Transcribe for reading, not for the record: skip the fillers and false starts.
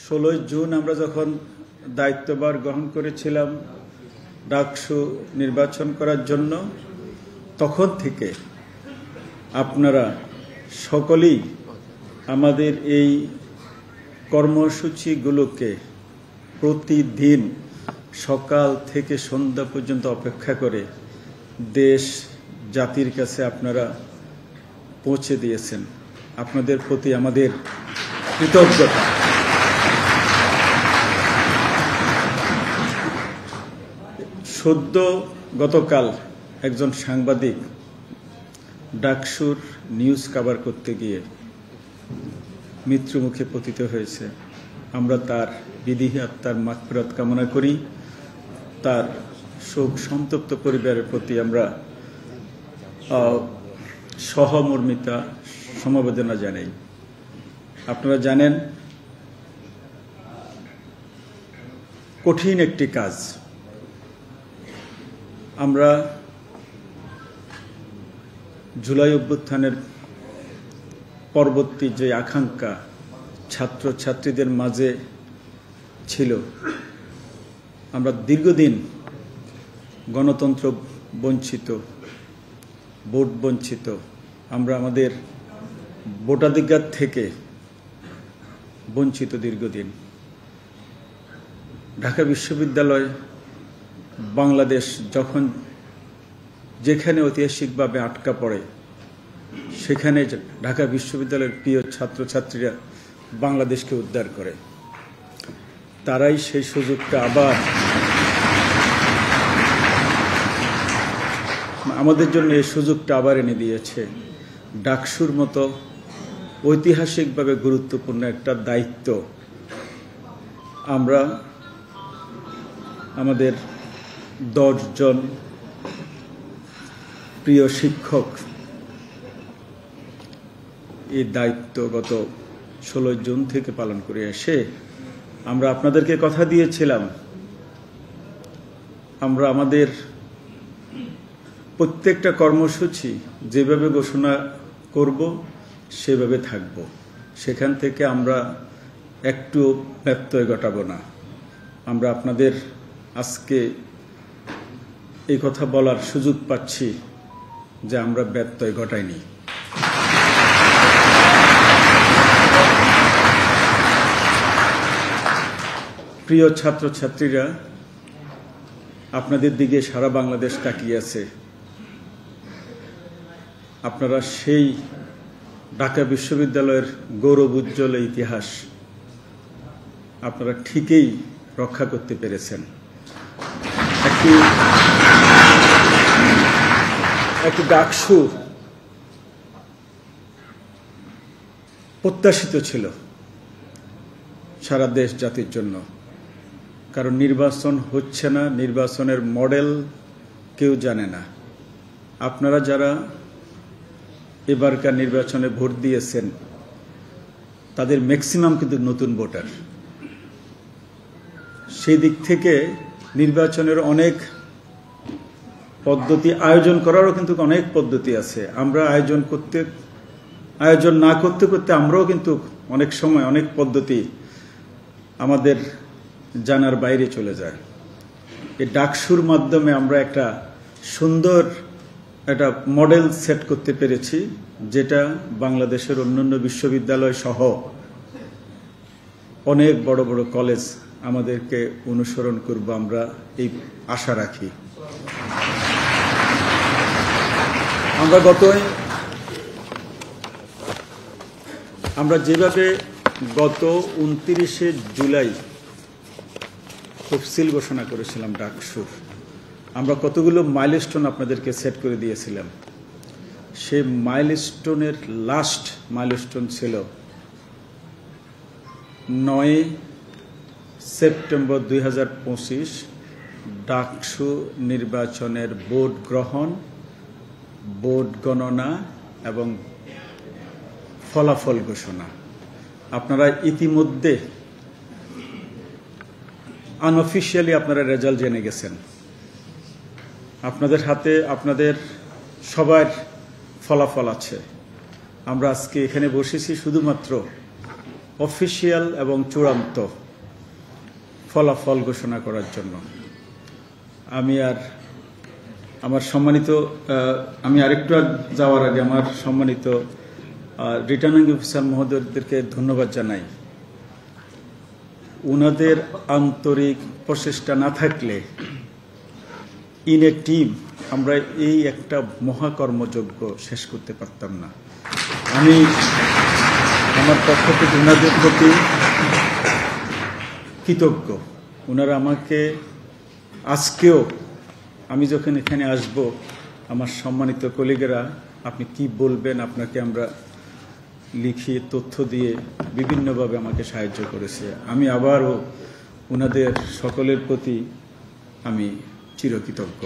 16 June আমরা যখন দায়িত্বভার গ্রহণ করেছিলাম ডাকসু নির্বাচন করার জন্য, তখন থেকে আপনারা সকলেই আমাদের এই কর্মসূচিগুলোকে প্রতিদিন সকাল থেকে সন্ধ্যা পর্যন্ত অপেক্ষা করে দেশ জাতির কাছে আপনারা পৌঁছে দিয়েছেন। আপনাদের প্রতি আমাদের কৃতজ্ঞতা। সদ্য গতকাল একজন সাংবাদিক ডাকসুর নিউজ কভার করতে গিয়ে মৃত্যুমুখে পতিত হয়েছে। আমরা তার বিদেহী আত্মার মাগফিরাত কামনা করি। তার শোক সন্তপ্ত পরিবারের প্রতি আমরা সহমর্মিতা সমবেদনা জানাই। আপনারা জানেন, কঠিন একটি কাজ। আমরা জুলাই অভ্যুত্থানের পরবর্তী যে আকাঙ্ক্ষা ছাত্র ছাত্রীদের মাঝে ছিল, আমরা দীর্ঘদিন গণতন্ত্র বঞ্চিত, ভোট বঞ্চিত, আমরা আমাদের ভোটাধিকার থেকে বঞ্চিত দীর্ঘদিন। ঢাকা বিশ্ববিদ্যালয় বাংলাদেশ যখন যেখানে ঐতিহাসিকভাবে আটকা পড়ে, সেখানে ঢাকা বিশ্ববিদ্যালয়ের প্রিয় ছাত্রছাত্রীরা বাংলাদেশকে উদ্ধার করে। তারাই সেই সুযোগটা আবার আমাদের জন্য এই সুযোগটা আবার এনে দিয়েছে। ডাকসুর মতো ঐতিহাসিকভাবে গুরুত্বপূর্ণ একটা দায়িত্ব আমরা আমাদের 10 জন প্রিয় শিক্ষক এই দায়িত্ব গত 16 জুন থেকে পালন করে এসে আমরা আপনাদেরকে কথা দিয়েছিলাম, আমরা আমাদের প্রত্যেকটা কর্মসূচি যেভাবে ঘোষণা করব সেভাবে থাকব। সেখান থেকে আমরা একটু ব্যত্যয় ঘটাবো না। আমরা আপনাদের আজকে এই কথা বলার সুযোগ পাচ্ছি যে আমরা ব্যত্যয় ঘটাইনি। প্রিয় ছাত্রছাত্রীরা, আপনাদের দিকে সারা বাংলাদেশ তাকিয়ে আছে। আপনারা সেই ঢাকা বিশ্ববিদ্যালয়ের গৌরব উজ্জ্বল ইতিহাস আপনারা ঠিকই রক্ষা করতে পেরেছেন। একটি ডাকসু প্রত্যাশিত ছিল সারা দেশ জাতির জন্য, কারণ নির্বাচন হচ্ছে না, নির্বাচনের মডেল কেউ জানে না। আপনারা যারা এবারকার নির্বাচনে ভোট দিয়েছেন তাদের ম্যাক্সিমাম কিন্তু নতুন ভোটার। সেই দিক থেকে নির্বাচনের অনেক পদ্ধতি, আয়োজন করারও কিন্তু অনেক পদ্ধতি আছে। আমরা আয়োজন না করতে করতে আমরাও কিন্তু অনেক সময় অনেক পদ্ধতি আমাদের জানার বাইরে চলে যায়। এই ডাকসুর মাধ্যমে আমরা একটা সুন্দর একটা মডেল সেট করতে পেরেছি, যেটা বাংলাদেশের অন্যান্য বিশ্ববিদ্যালয় সহ অনেক বড় বড় কলেজ আমাদেরকে অনুসরণ করব, আমরা এই আশা রাখি। আমরা যেভাবে গত 29শে জুলাই তফসিল ঘোষণা করেছিলাম ডাকসুর, আমরা কতগুলো মাইলস্টোন আপনাদেরকে সেট করে দিয়েছিলাম। সেই মাইলস্টোনের লাস্ট মাইলস্টোন ছিল 9 সেপ্টেম্বর 2025 ডাকসু নির্বাচনের ভোট গ্রহণ, ভোট গণনা এবং ফলাফল ঘোষণা। আপনারা ইতিমধ্যে আনঅফিশিয়ালি আপনারা রেজাল্ট জেনে গেছেন। আপনাদের হাতে আপনাদের সবার ফলাফল আছে। আমরা আজকে এখানে বসেছি শুধুমাত্র অফিসিয়াল এবং চূড়ান্ত ফলাফল ঘোষণা করার জন্য। আমি আরেকটু যাওয়ার আগে আমার সম্মানিত রিটার্নিং অফিসার মহোদয়দেরকে ধন্যবাদ জানাই। ওনাদের আন্তরিক প্রচেষ্টা না থাকলে ইন এ টিম আমরা এই একটা মহাকর্মযজ্ঞ শেষ করতে পারতাম না। আমি আমার পক্ষ থেকে ওনাদের প্রতি কৃতজ্ঞ। ওনারা আমাকে আজকেও আমি যখন এখানে আসব, আমার সম্মানিত কলিগেরা আপনি কি বলবেন, আপনাকে আমরা লিখি তথ্য দিয়ে বিভিন্নভাবে আমাকে সাহায্য করেছে। আমি আবারও ওনাদের সকলের প্রতি আমি চিরকৃতজ্ঞ।